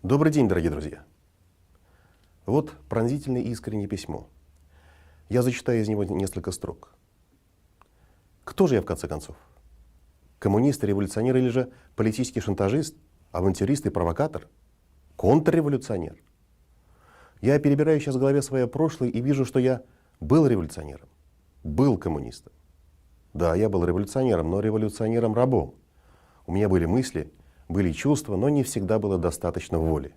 Добрый день, дорогие друзья. Вот пронзительное и искреннее письмо. Я зачитаю из него несколько строк. Кто же я, в конце концов? Коммунист, революционер или же политический шантажист, авантюрист и провокатор? Контрреволюционер? Я перебираю сейчас в голове свое прошлое и вижу, что я был революционером, был коммунистом. Да, я был революционером, но революционером-рабом. У меня были мысли, были чувства, но не всегда было достаточно воли.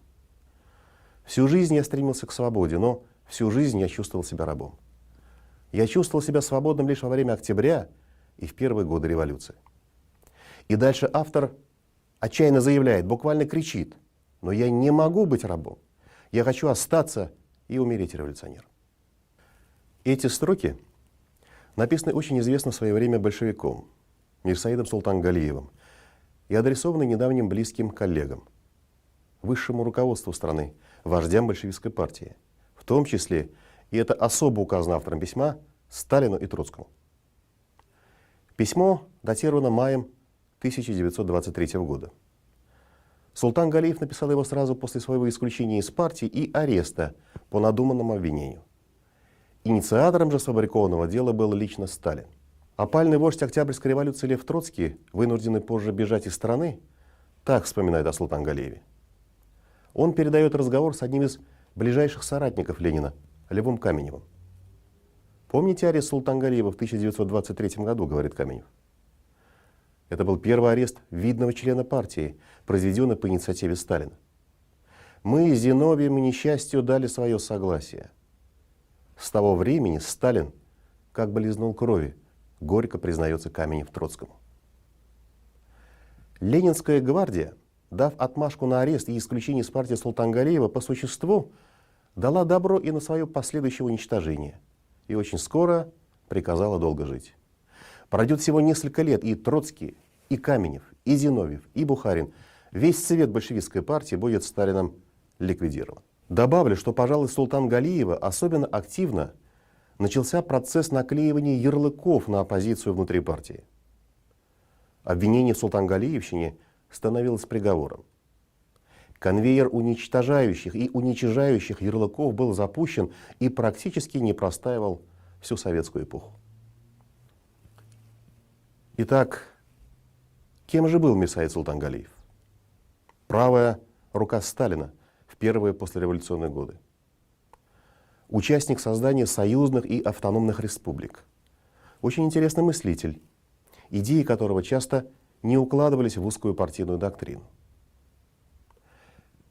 Всю жизнь я стремился к свободе, но всю жизнь я чувствовал себя рабом. Я чувствовал себя свободным лишь во время октября и в первые годы революции. И дальше автор отчаянно заявляет, буквально кричит: но я не могу быть рабом. Я хочу остаться и умереть революционером. Эти строки написаны очень известно в свое время большевиком Мирсаидом Султангалиевым и адресованы недавним близким коллегам, высшему руководству страны, вождям большевистской партии, в том числе, и это особо указано автором письма, Сталину и Троцкому. Письмо датировано маем 1923 года. Султангалиев написал его сразу после своего исключения из партии и ареста по надуманному обвинению. Инициатором же сфабрикованного дела был лично Сталин. Опальный вождь Октябрьской революции Лев Троцкий, вынужденный позже бежать из страны, так вспоминает о Султангалиеве. Он передает разговор с одним из ближайших соратников Ленина, Львом Каменевым. «Помните арест Султангалиева в 1923 году, — говорит Каменев. Это был первый арест видного члена партии, произведенный по инициативе Сталина. Мы с Зиновьем и несчастью дали свое согласие. С того времени Сталин как бы лизнул крови, горько признается Каменев Троцкому». Ленинская гвардия, дав отмашку на арест и исключение из партии Султангалиева, по существу дала добро и на свое последующее уничтожение. И очень скоро приказала долго жить. Пройдет всего несколько лет, и Троцкий, и Каменев, и Зиновьев, и Бухарин, весь цвет большевистской партии будет Сталином ликвидирован. Добавлю, что, пожалуй, Султангалиева особенно активно начался процесс наклеивания ярлыков на оппозицию внутри партии. Обвинение в Султангалиевщине становилось приговором. Конвейер уничтожающих и уничижающих ярлыков был запущен и практически не простаивал всю советскую эпоху. Итак, кем же был Мирсаид Султангалиев? Правая рука Сталина в первые послереволюционные годы. Участник создания союзных и автономных республик. Очень интересный мыслитель, идеи которого часто не укладывались в узкую партийную доктрину.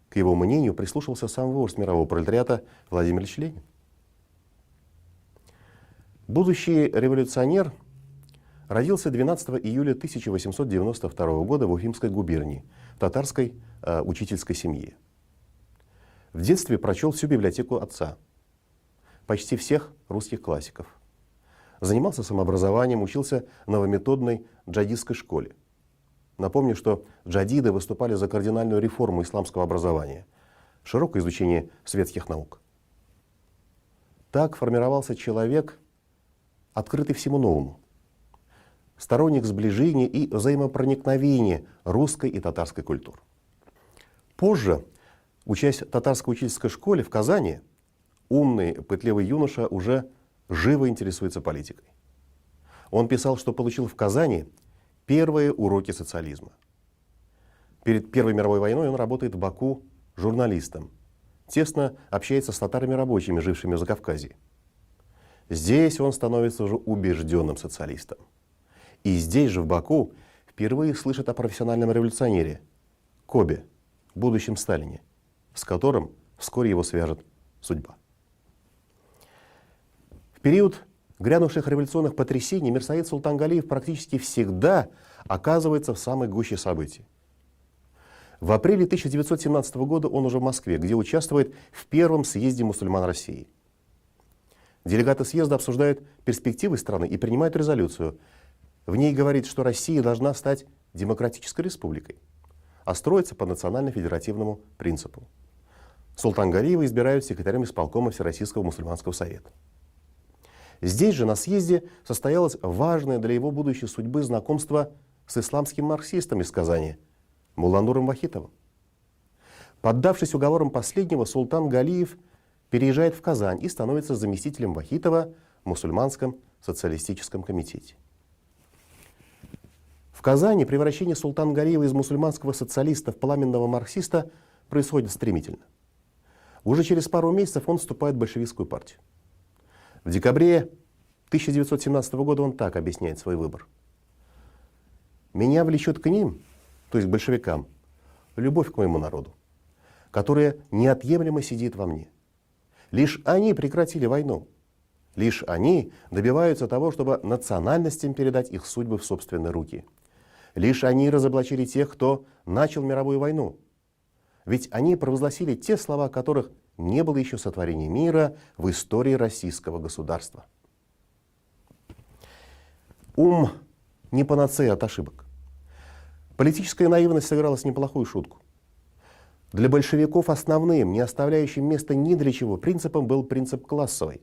К его мнению прислушался сам вождь мирового пролетариата Владимир Ильич Ленин. Будущий революционер родился 12 июля 1892 года в Уфимской губернии, в татарской учительской семье. В детстве прочел всю библиотеку отца, почти всех русских классиков. Занимался самообразованием, учился в новометодной джадидской школе. Напомню, что джадиды выступали за кардинальную реформу исламского образования, широкое изучение светских наук. Так формировался человек, открытый всему новому, сторонник сближения и взаимопроникновения русской и татарской культур. Позже, учась в татарской учительской школе в Казани, умный, пытливый юноша уже живо интересуется политикой. Он писал, что получил в Казани первые уроки социализма. Перед Первой мировой войной он работает в Баку журналистом, тесно общается с татарами рабочими, жившими в Закавказье. Здесь он становится уже убежденным социалистом. И здесь же, в Баку, впервые слышит о профессиональном революционере Кобе, будущем Сталине, с которым вскоре его свяжет судьба. В период грянувших революционных потрясений Мирсаид Султангалиев практически всегда оказывается в самой гуще событий. В апреле 1917 года он уже в Москве, где участвует в первом съезде мусульман России. Делегаты съезда обсуждают перспективы страны и принимают резолюцию. В ней говорится, что Россия должна стать демократической республикой, а строиться по национально-федеративному принципу. Султангалиева избирают секретарем исполкома Всероссийского мусульманского совета. Здесь же на съезде состоялось важное для его будущей судьбы знакомство с исламским марксистом из Казани, Муллануром Вахитовым. Поддавшись уговорам последнего, султан Галиев переезжает в Казань и становится заместителем Вахитова в мусульманском социалистическом комитете. В Казани превращение султана Галиева из мусульманского социалиста в пламенного марксиста происходит стремительно. Уже через пару месяцев он вступает в большевистскую партию. В декабре 1917 года он так объясняет свой выбор. «Меня влечет к ним, то есть к большевикам, любовь к моему народу, которая неотъемлемо сидит во мне. Лишь они прекратили войну. Лишь они добиваются того, чтобы национальностям передать их судьбы в собственные руки. Лишь они разоблачили тех, кто начал мировую войну. Ведь они провозгласили те слова, которых не было еще сотворения мира в истории российского государства». Ум не панацея от ошибок. Политическая наивность сыграла с неплохую шутку. Для большевиков основным, не оставляющим места ни для чего принципом был принцип классовый.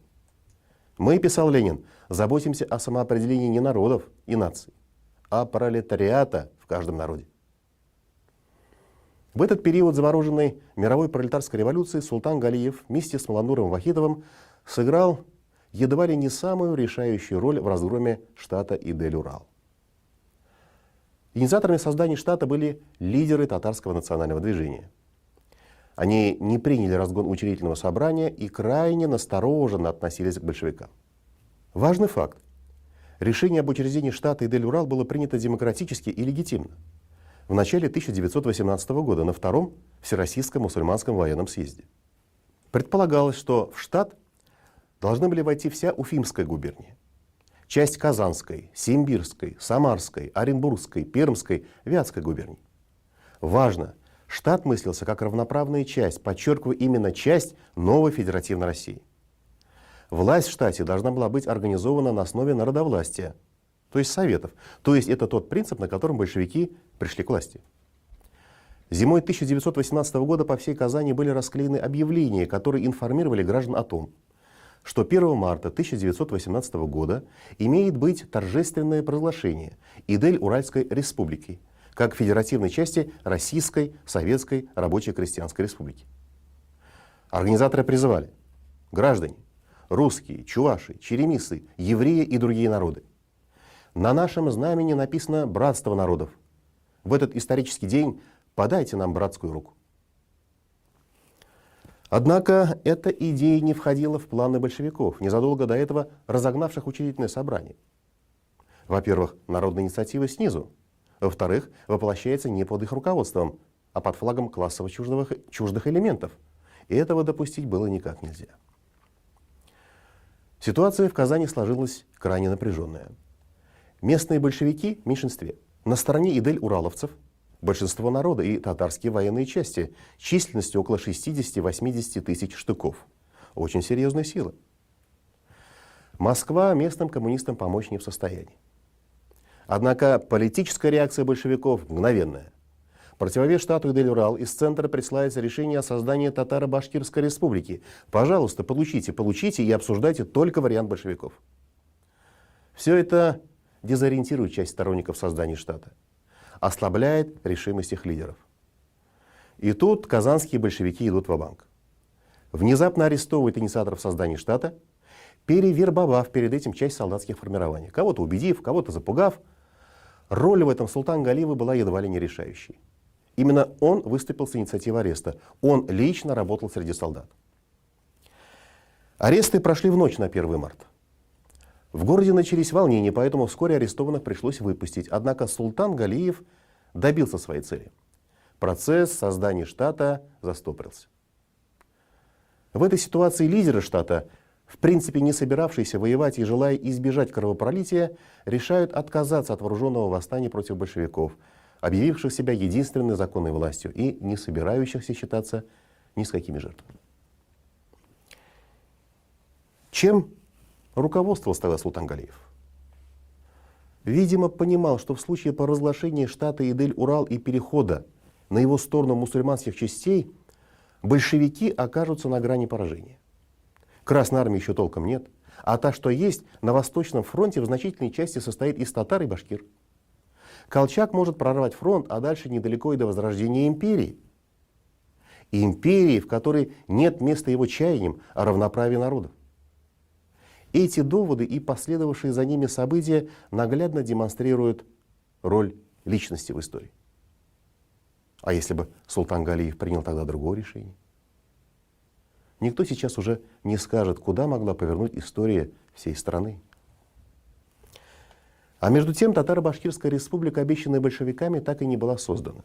Мы, писал Ленин, заботимся о самоопределении не народов и наций, а пролетариата в каждом народе. В этот период замороженной мировой пролетарской революции султан Галиев вместе с Малануром Вахитовым сыграл едва ли не самую решающую роль в разгроме штата Идель-Урал. Инициаторами создания штата были лидеры татарского национального движения. Они не приняли разгон учредительного собрания и крайне настороженно относились к большевикам. Важный факт. Решение об учреждении штата Идель-Урал было принято демократически и легитимно в начале 1918 года на Втором Всероссийском мусульманском военном съезде. Предполагалось, что в штат должны были войти вся Уфимская губерния, часть Казанской, Симбирской, Самарской, Оренбургской, Пермской, Вятской губерний. Важно, штат мыслился как равноправная часть, подчеркиваю, именно часть новой федеративной России. Власть в штате должна была быть организована на основе народовластия, то есть советов. То есть это тот принцип, на котором большевики пришли к власти. Зимой 1918 года по всей Казани были расклеены объявления, которые информировали граждан о том, что 1 марта 1918 года имеет быть торжественное провозглашение Идель-Уральской республики как федеративной части Российской Советской Рабочей Крестьянской Республики. Организаторы призывали: граждане, русские, чуваши, черемисы, евреи и другие народы, на нашем знамени написано «Братство народов». В этот исторический день подайте нам братскую руку. Однако эта идея не входила в планы большевиков, незадолго до этого разогнавших учредительное собрание. Во-первых, народная инициатива снизу. Во-вторых, воплощается не под их руководством, а под флагом классово чуждых элементов. И этого допустить было никак нельзя. Ситуация в Казани сложилась крайне напряженная. Местные большевики в меньшинстве. На стороне идель-ураловцев большинство народа и татарские военные части численностью около 60-80 тысяч штыков. Очень серьезная сила. Москва местным коммунистам помочь не в состоянии. Однако политическая реакция большевиков мгновенная. Противовес штату Идель-Урал из центра присылается решение о создании Татаро-Башкирской республики. Пожалуйста, получите и обсуждайте только вариант большевиков. Все это дезориентирует часть сторонников создания штата, ослабляет решимость их лидеров. И тут казанские большевики идут ва-банк. Внезапно арестовывают инициаторов создания штата, перевербовав перед этим часть солдатских формирований. Кого-то убедив, кого-то запугав. Роль в этом султан Галиева была едва ли не решающей. Именно он выступил с инициативой ареста. Он лично работал среди солдат. Аресты прошли в ночь на 1 марта. В городе начались волнения, поэтому вскоре арестованных пришлось выпустить. Однако султан Галиев добился своей цели. Процесс создания штата застопорился. В этой ситуации лидеры штата, в принципе не собиравшиеся воевать и желая избежать кровопролития, решают отказаться от вооруженного восстания против большевиков, объявивших себя единственной законной властью и не собирающихся считаться ни с какими жертвами. Чем руководствовался тогда султан Галиев? Видимо, понимал, что в случае провозглашения штата Идель-Урал и перехода на его сторону мусульманских частей большевики окажутся на грани поражения. Красной армии еще толком нет, а та, что есть, на Восточном фронте в значительной части состоит из татар и башкир. Колчак может прорвать фронт, а дальше недалеко и до возрождения империи. империи, в которой нет места его чаяниям о равноправии народов. Эти доводы и последовавшие за ними события наглядно демонстрируют роль личности в истории. А если бы Султан Галиев принял тогда другое решение? Никто сейчас уже не скажет, куда могла повернуть история всей страны. А между тем Татаро-Башкирская республика, обещанная большевиками, так и не была создана.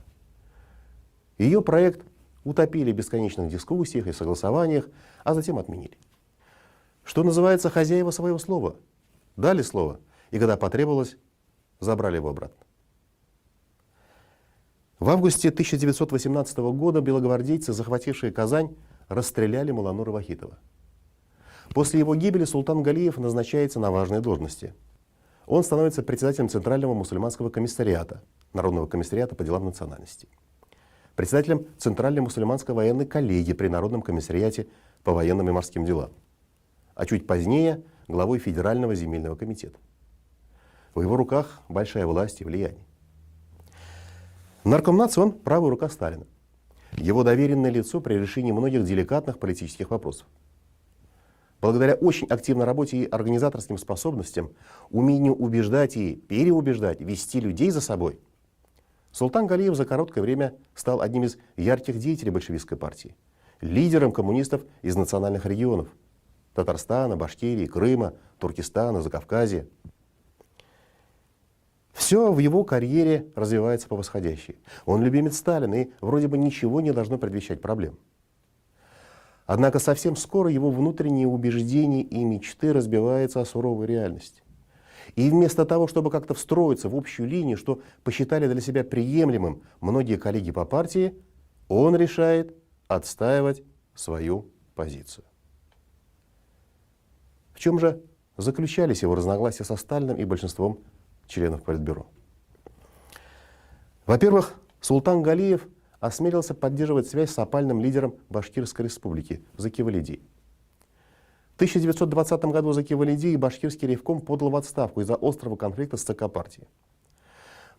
Ее проект утопили в бесконечных дискуссиях и согласованиях, а затем отменили. Что называется, хозяева своего слова. Дали слово, и когда потребовалось, забрали его обратно. В августе 1918 года белогвардейцы, захватившие Казань, расстреляли Муланура Вахитова. После его гибели Султан Галиев назначается на важные должности. Он становится председателем Центрального мусульманского комиссариата, Народного комиссариата по делам национальности, председателем Центральной мусульманской военной коллегии при Народном комиссариате по военным и морским делам, а чуть позднее главой Федерального земельного комитета. В его руках большая власть и влияние. Наркомнаций он правая рука Сталина, его доверенное лицо при решении многих деликатных политических вопросов. Благодаря очень активной работе и организаторским способностям, умению убеждать и переубеждать, вести людей за собой, Султан Галиев за короткое время стал одним из ярких деятелей большевистской партии, лидером коммунистов из национальных регионов – Татарстана, Башкирии, Крыма, Туркестана, Закавказья. Все в его карьере развивается по восходящей. Он любимец Сталина, и вроде бы ничего не должно предвещать проблем. Однако совсем скоро его внутренние убеждения и мечты разбиваются о суровой реальности. И вместо того, чтобы как-то встроиться в общую линию, что посчитали для себя приемлемым многие коллеги по партии, он решает отстаивать свою позицию. В чем же заключались его разногласия со Сталиным и большинством членов Политбюро? Во-первых, Султан Галиев осмелился поддерживать связь с опальным лидером Башкирской республики Заки Валиди. В 1920 году Заки Валиди и башкирский ревком подал в отставку из-за острого конфликта с ЦК партии.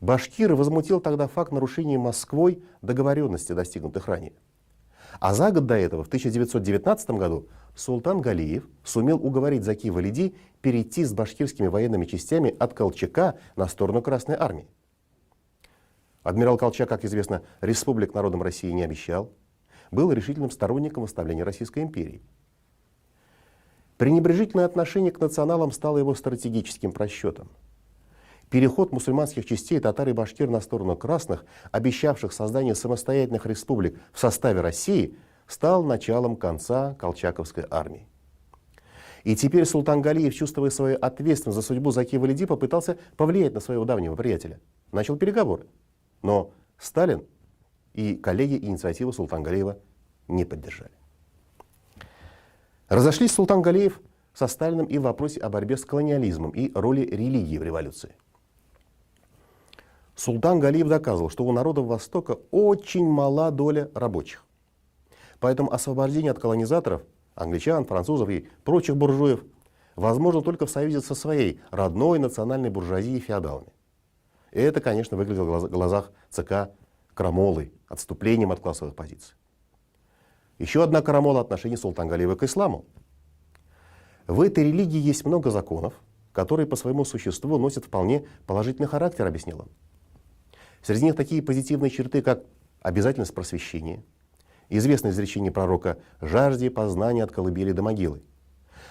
Башкиры возмутил тогда факт нарушения Москвой договоренности, достигнутых ранее. А за год до этого, в 1919 году, Султан Галиев сумел уговорить Заки Валиди перейти с башкирскими военными частями от Колчака на сторону Красной армии. Адмирал Колчак, как известно, республик народам России не обещал, был решительным сторонником восстановления Российской империи. Пренебрежительное отношение к националам стало его стратегическим просчетом. Переход мусульманских частей татар и башкир на сторону красных, обещавших создание самостоятельных республик в составе России, стал началом конца колчаковской армии. И теперь Султан Галиев, чувствуя свою ответственность за судьбу Заки Валиди, попытался повлиять на своего давнего приятеля. Начал переговоры. Но Сталин и коллеги инициативу Султана Галиева не поддержали. Разошлись Султан Галиев со Сталиным и в вопросе о борьбе с колониализмом и роли религии в революции. Султан Галиев доказывал, что у народов Востока очень мала доля рабочих. Поэтому освобождение от колонизаторов, англичан, французов и прочих буржуев, возможно только в союзе со своей родной национальной буржуазией и феодалами. И это, конечно, выглядело в глазах ЦК крамолой, отступлением от классовых позиций. Еще одна крамола — отношение Султана Галиева к исламу. В этой религии есть много законов, которые по своему существу носят вполне положительный характер, объяснил он. Среди них такие позитивные черты, как обязательность просвещения, известное изречение пророка «жажде познания от колыбели до могилы»,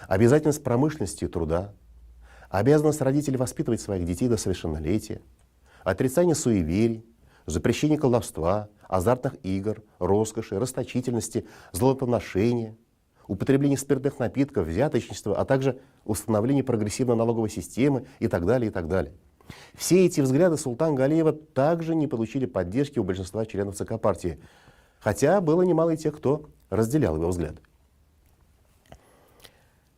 обязательность промышленности и труда, обязанность родителей воспитывать своих детей до совершеннолетия, отрицание суеверий, запрещение колдовства, азартных игр, роскоши, расточительности, золотоношения, употребление спиртных напитков, взяточничества, а также установление прогрессивной налоговой системы и так далее, и так далее. Все эти взгляды Султана Галиева также не получили поддержки у большинства членов ЦК партии, хотя было немало и тех, кто разделял его взгляды.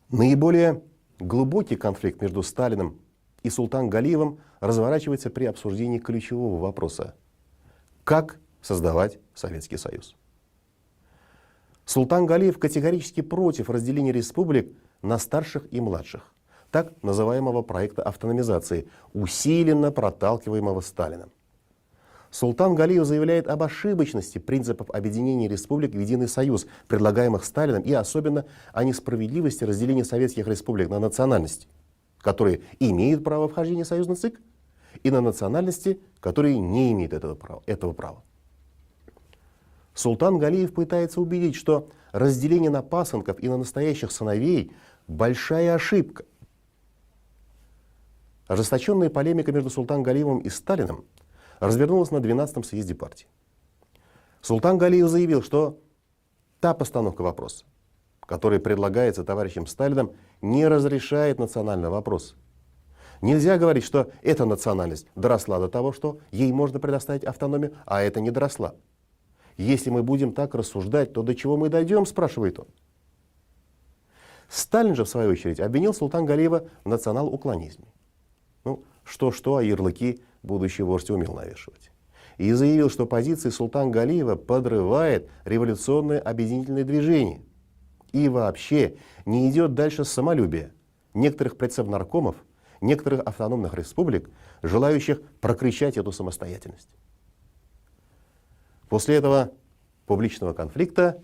Наиболее глубокий конфликт между Сталиным и Султаном Галиевым разворачивается при обсуждении ключевого вопроса: как создавать Советский Союз. Султан Галиев категорически против разделения республик на старших и младших, так называемого проекта автономизации, усиленно проталкиваемого Сталиным. Султан Галиев заявляет об ошибочности принципов объединения республик в единый союз, предлагаемых Сталиным, и особенно о несправедливости разделения советских республик на национальности, которые имеют право вхождения в союзный ЦИК, и на национальности, которые не имеют этого права. Султан Галиев пытается убедить, что разделение на пасынков и на настоящих сыновей – большая ошибка. Ожесточенная полемика между Султан Галиевым и Сталиным развернулась на 12-м съезде партии. Султан Галиев заявил, что та постановка вопроса, которая предлагается товарищем Сталиным, не разрешает национальный вопрос. Нельзя говорить, что эта национальность доросла до того, что ей можно предоставить автономию, а эта не доросла. Если мы будем так рассуждать, то до чего мы дойдем, спрашивает он. Сталин же, в свою очередь, обвинил Султан Галиева в национал-уклонизме. Ну, что-что, а ярлыки будущий вождь умел навешивать. И заявил, что позиции Султан Галиева подрывает революционное объединительное движение. И вообще не идет дальше самолюбия некоторых предсовнаркомов, некоторых автономных республик, желающих прокричать эту самостоятельность. После этого публичного конфликта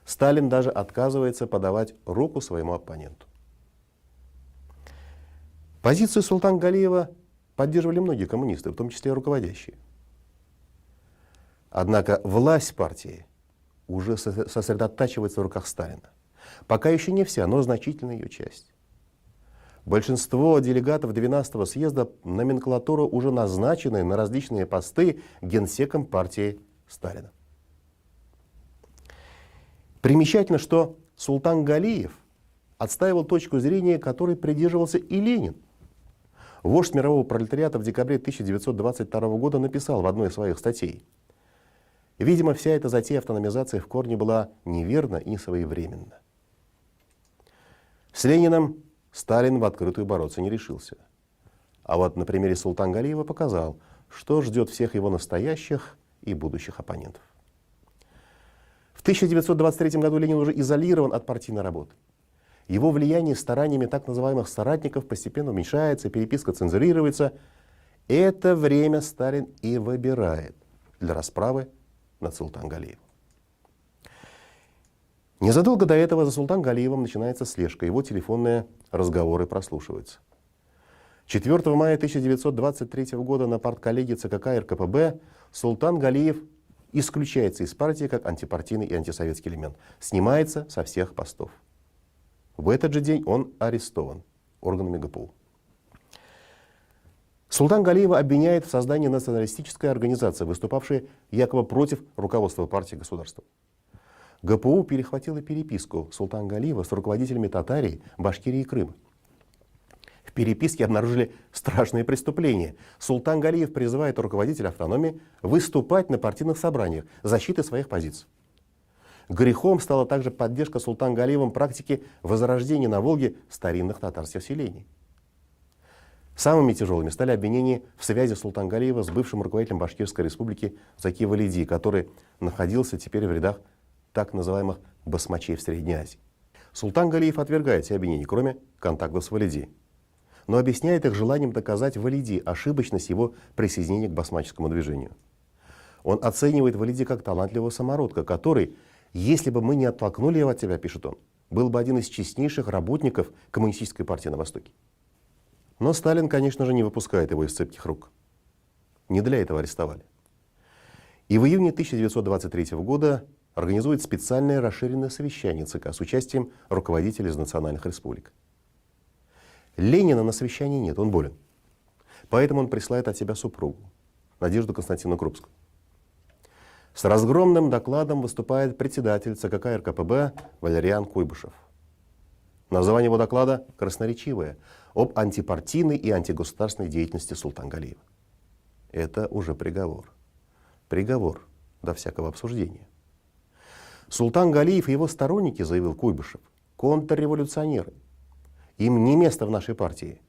Сталин даже отказывается подавать руку своему оппоненту. Позицию Султан Галиева поддерживали многие коммунисты, в том числе и руководящие. Однако власть партии уже сосредотачивается в руках Сталина. Пока еще не вся, но значительная ее часть. Большинство делегатов 12-го съезда номенклатура уже назначены на различные посты генсеком партии Сталина. Примечательно, что Султан Галиев отстаивал точку зрения, которой придерживался и Ленин. Вождь мирового пролетариата в декабре 1922 года написал в одной из своих статей: «Видимо, вся эта затея автономизации в корне была неверна и несвоевременна». С Лениным Сталин в открытую бороться не решился. А вот на примере Султан Галиева показал, что ждет всех его настоящих и будущих оппонентов. В 1923 году Ленин уже изолирован от партийной работы. Его влияние стараниями так называемых соратников постепенно уменьшается, переписка цензурируется. Это время Сталин и выбирает для расправы над Султан Галиевым. Незадолго до этого за Султан Галиевым начинается слежка, его телефонные разговоры прослушиваются. 4 мая 1923 года на партколлегии ЦК РКПБ Султан Галиев исключается из партии как антипартийный и антисоветский элемент, снимается со всех постов. В этот же день он арестован органами ГПУ. Султан Галиева обвиняет в создании националистической организации, выступавшей якобы против руководства партии и государства. ГПУ перехватила переписку Султан Галиева с руководителями Татарии, Башкирии и Крыма. В переписке обнаружили страшные преступления. Султан Галиев призывает руководителя автономии выступать на партийных собраниях защиты своих позиций. Грехом стала также поддержка Султан Галиевым практики возрождения на Волге старинных татарских селений. Самыми тяжелыми стали обвинения в связи Султан Галиева с бывшим руководителем Башкирской республики Заки Валиди, который находился теперь в рядах так называемых басмачей в Средней Азии. Султан Галиев отвергает все обвинения, кроме контактов с Валиди, но объясняет их желанием доказать Валиди ошибочность его присоединения к басмаческому движению. Он оценивает Валиди как талантливого самородка, который, если бы мы не оттолкнули его от себя, пишет он, был бы один из честнейших работников коммунистической партии на Востоке. Но Сталин, конечно же, не выпускает его из цепких рук. Не для этого арестовали. И в июне 1923 года организует специальное расширенное совещание ЦК с участием руководителей из национальных республик. Ленина на совещании нет, он болен. Поэтому он присылает от себя супругу, Надежду Константиновну Крупскую. С разгромным докладом выступает председатель ЦК РКПБ Валериан Куйбышев. Название его доклада красноречивое – об антипартийной и антигосударственной деятельности Султан Галиева. Это уже приговор. Приговор до всякого обсуждения. Султан Галиев и его сторонники, заявил Куйбышев, контрреволюционеры. Им не место в нашей партии.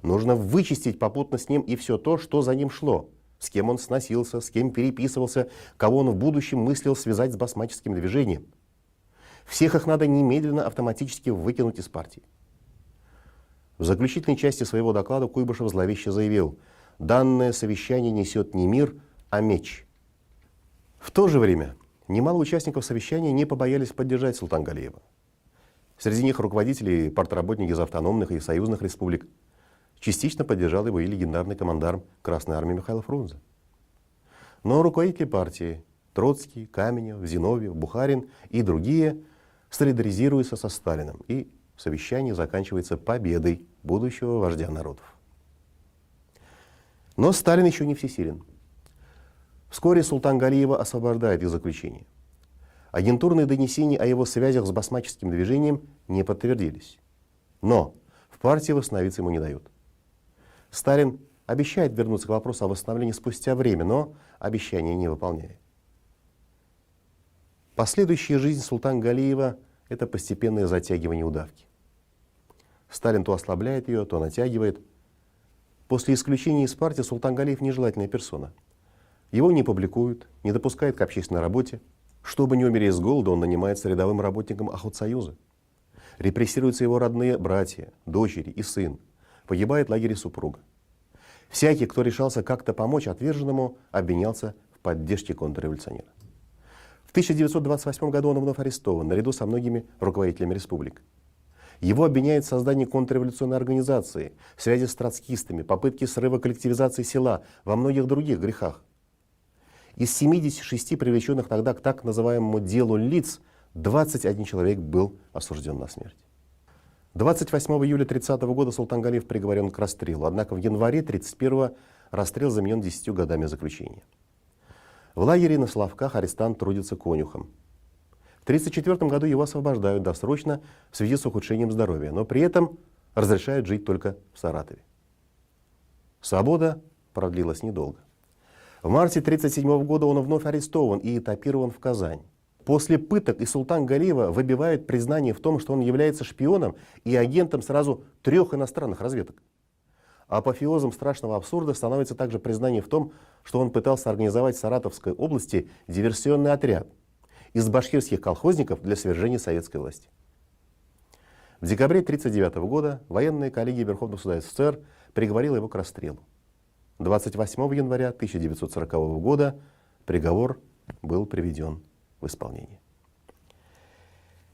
Нужно вычистить попутно с ним и все то, что за ним шло. С кем он сносился, с кем переписывался, кого он в будущем мыслил связать с басмаческим движением. Всех их надо немедленно автоматически выкинуть из партии. В заключительной части своего доклада Куйбышев зловеще заявил: данное совещание несет не мир, а меч. В то же время немало участников совещания не побоялись поддержать Султангалиева. Среди них руководители и партработники из автономных и союзных республик. Частично поддержал его и легендарный командарм Красной армии Михаил Фрунзе. Но руководители партии Троцкий, Каменев, Зиновьев, Бухарин и другие солидаризируются со Сталиным, и совещание заканчивается победой будущего вождя народов. Но Сталин еще не всесилен. Вскоре Султангалиева освобождают из заключения. Агентурные донесения о его связях с басмаческим движением не подтвердились. Но в партии восстановиться ему не дают. Сталин обещает вернуться к вопросу о восстановлении спустя время, но обещание не выполняет. Последующая жизнь Султангалиева – это постепенное затягивание удавки. Сталин то ослабляет ее, то натягивает. После исключения из партии Султангалиев нежелательная персона. Его не публикуют, не допускают к общественной работе. Чтобы не умереть с голоду, он нанимается рядовым работником Охотсоюза. Репрессируются его родные братья, дочери и сын. Погибает в лагере супруга. Всякий, кто решался как-то помочь отверженному, обвинялся в поддержке контрреволюционера. В 1928 году он вновь арестован, наряду со многими руководителями республик. Его обвиняют в создании контрреволюционной организации, связи с троцкистами, попытке срыва коллективизации села, во многих других грехах. Из 76 привлеченных тогда к так называемому делу лиц, 21 человек был осужден на смерть. 28 июля 30 года Султангалиев приговорен к расстрелу, однако в январе 31 расстрел заменен 10 годами заключения. В лагере на Соловках арестант трудится конюхом. В 1934 году его освобождают досрочно в связи с ухудшением здоровья, но при этом разрешают жить только в Саратове. Свобода продлилась недолго. В марте 1937 года он вновь арестован и этапирован в Казань. После пыток из Султангалиева выбивают признание в том, что он является шпионом и агентом сразу 3 иностранных разведок. Апофеозом страшного абсурда становится также признание в том, что он пытался организовать в Саратовской области диверсионный отряд из башкирских колхозников для свержения советской власти. В декабре 1939 года военная коллегия Верховного суда СССР приговорила его к расстрелу. 28 января 1940 года приговор был приведен в исполнение.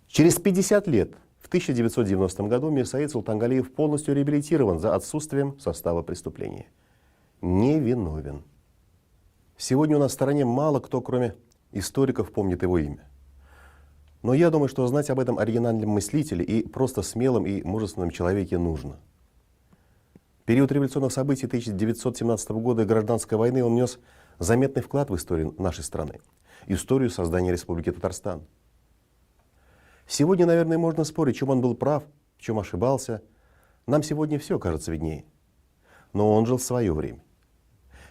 Через 50 лет, в 1990 году, Мирсаид Султангалиев полностью реабилитирован за отсутствием состава преступления. Невиновен. Сегодня у нас в стране мало кто, кроме историков, помнит его имя. Но я думаю, что знать об этом оригинальном мыслителе и просто смелом и мужественном человеке нужно. В период революционных событий 1917 года и гражданской войны он внес заметный вклад в историю нашей страны, историю создания Республики Татарстан. Сегодня, наверное, можно спорить, в чем он был прав, в чем ошибался. Нам сегодня все кажется виднее. Но он жил в свое время.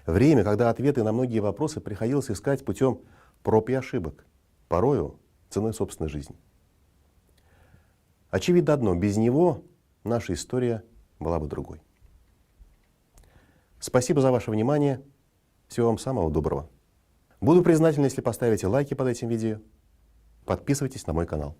Время, когда ответы на многие вопросы приходилось искать путем проб и ошибок, порою ценой собственной жизни. Очевидно одно, без него наша история была бы другой. Спасибо за ваше внимание. Всего вам самого доброго. Буду признателен, если поставите лайки под этим видео. Подписывайтесь на мой канал.